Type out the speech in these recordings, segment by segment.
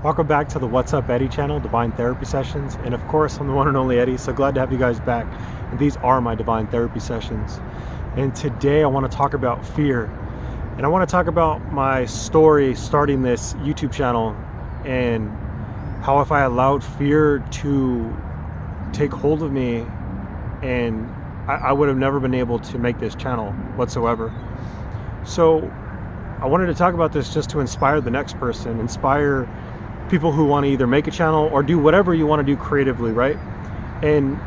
Welcome back to the What's Up Eddie channel, Divine Therapy Sessions. And of course, I'm the one and only Eddie, so glad to have you guys back. And these are my Divine Therapy Sessions. And today I want to talk about fear. And I want to talk about my story starting this YouTube channel and how if I allowed fear to take hold of me, and I would have never been able to make this channel whatsoever. So I wanted to talk about this just to inspire the next person, inspire people who want to either make a channel or do whatever you want to do creatively, right? And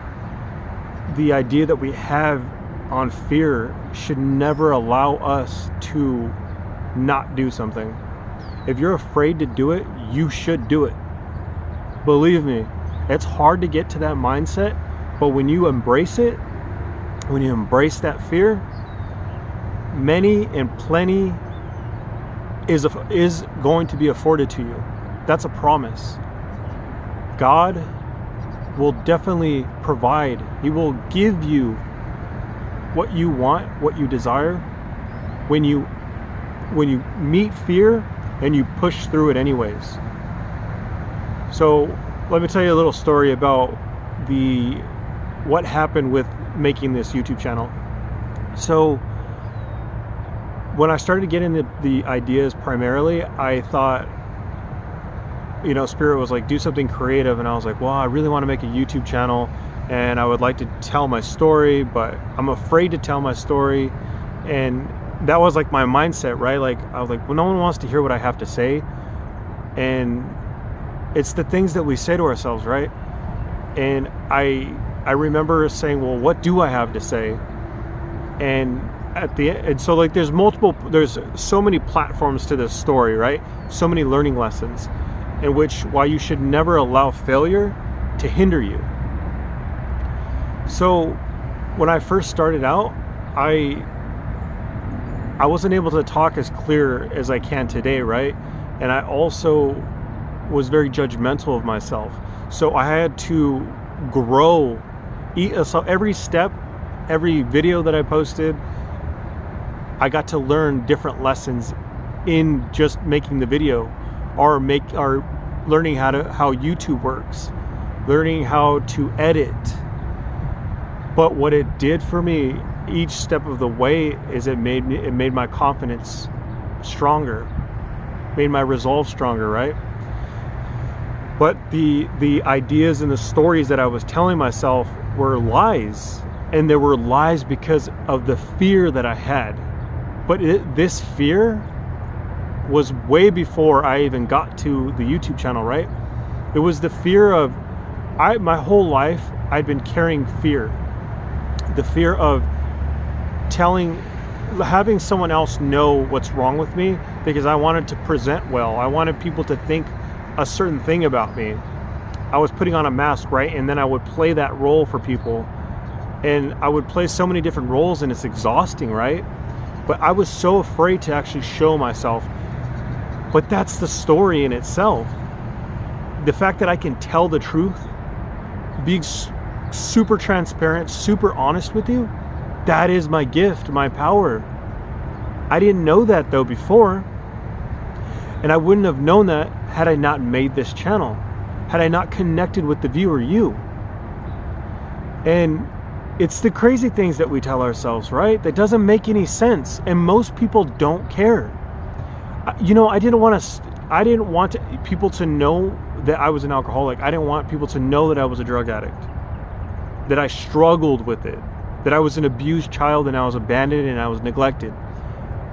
the idea that we have on fear should never allow us to not do something. If you're afraid to do it, you should do it. Believe me, it's hard to get to that mindset, but when you embrace it, when you embrace that fear, many and plenty is going to be afforded to you. That's a promise. God will definitely provide. He will give you what you want, what you desire, when you meet fear and you push through it anyways. So let me tell you a little story about what happened with making this YouTube channel. So when I started getting the ideas primarily, I thought, Spirit was like, do something creative. And I was like, well, I really want to make a YouTube channel and I would like to tell my story, but I'm afraid to tell my story. And that was like my mindset, right? Like, I was like, well, no one wants to hear what I have to say. And it's the things that we say to ourselves, right? And I remember saying, well, what do I have to say? And at the end, and so like there's so many platforms to this story, right? So many learning lessons in why you should never allow failure to hinder you. So when I first started out, I wasn't able to talk as clear as I can today, right? And I also was very judgmental of myself. So I had to grow. So every step, every video that I posted, I got to learn different lessons in just making the video, or learning how YouTube works, learning how to edit. But what it did for me each step of the way is it made my confidence stronger, made my resolve stronger, right? But the ideas and the stories that I was telling myself were lies, and there were lies because of the fear that I had. But this fear was way before I even got to the YouTube channel, right? It was the fear of, my whole life, I'd been carrying fear. The fear of having someone else know what's wrong with me, because I wanted to present well. I wanted people to think a certain thing about me. I was putting on a mask, right? And then I would play that role for people. And I would play so many different roles, and it's exhausting, right? But I was so afraid to actually show myself. But that's the story in itself. The fact that I can tell the truth, being super transparent, super honest with you, that is my gift, my power. I didn't know that though before. And I wouldn't have known that had I not made this channel, had I not connected with the viewer, you. And it's the crazy things that we tell ourselves, right? That doesn't make any sense. And most people don't care. I didn't want people to know that I was an alcoholic. I didn't want people to know that I was a drug addict, that I struggled with it, that I was an abused child and I was abandoned and I was neglected.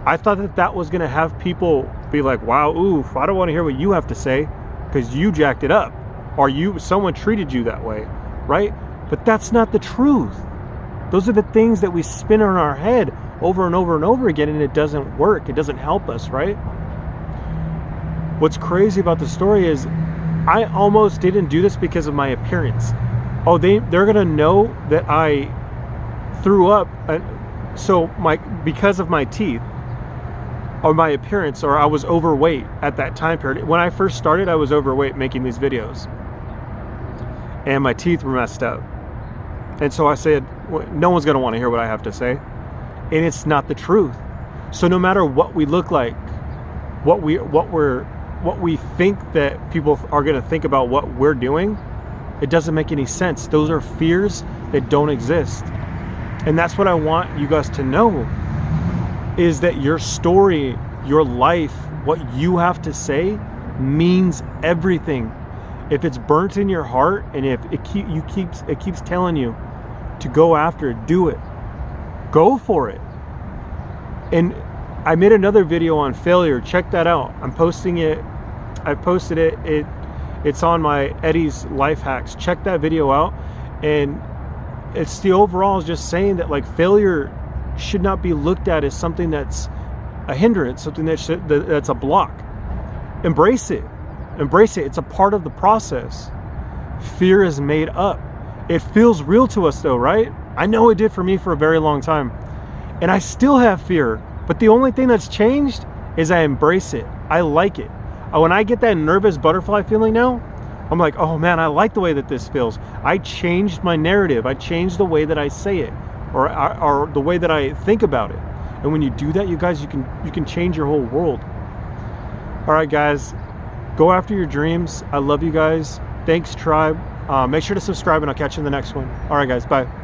I thought that was going to have people be like, wow, oof, I don't want to hear what you have to say because you jacked it up, or someone treated you that way, right? But that's not the truth. Those are the things that we spin in our head over and over and over again, and it doesn't work. It doesn't help us, right? What's crazy about the story is I almost didn't do this because of my appearance. Oh, they're gonna know that I threw up, because of my teeth or my appearance, or I was overweight at that time period. When I first started, I was overweight making these videos, and my teeth were messed up. And so I said, no one's going to want to hear what I have to say. And it's not the truth. So no matter what we look like, what we're what we think that people are going to think about what we're doing, it doesn't make any sense. Those are fears that don't exist. And that's what I want you guys to know, is that your story, your life, what you have to say means everything. If it's burnt in your heart, and if it keeps telling you to go after it, do it. Go for it. And I made another video on failure. Check that out. I'm posting it. I posted it. It's on my Eddie's Life Hacks. Check that video out. And it's the overall is just saying that, like, failure should not be looked at as something that's a hindrance, something that's a block. Embrace it. Embrace it. It's a part of the process. Fear is made up. It feels real to us though, right? I know it did for me for a very long time. And I still have fear. But the only thing that's changed is I embrace it. I like it. When I get that nervous butterfly feeling now, I'm like, oh man, I like the way that this feels. I changed my narrative. I changed the way that I say it, or the way that I think about it. And when you do that, you guys, you can change your whole world. All right, guys, go after your dreams. I love you guys. Thanks, tribe. Make sure to subscribe, and I'll catch you in the next one. All right, guys, bye.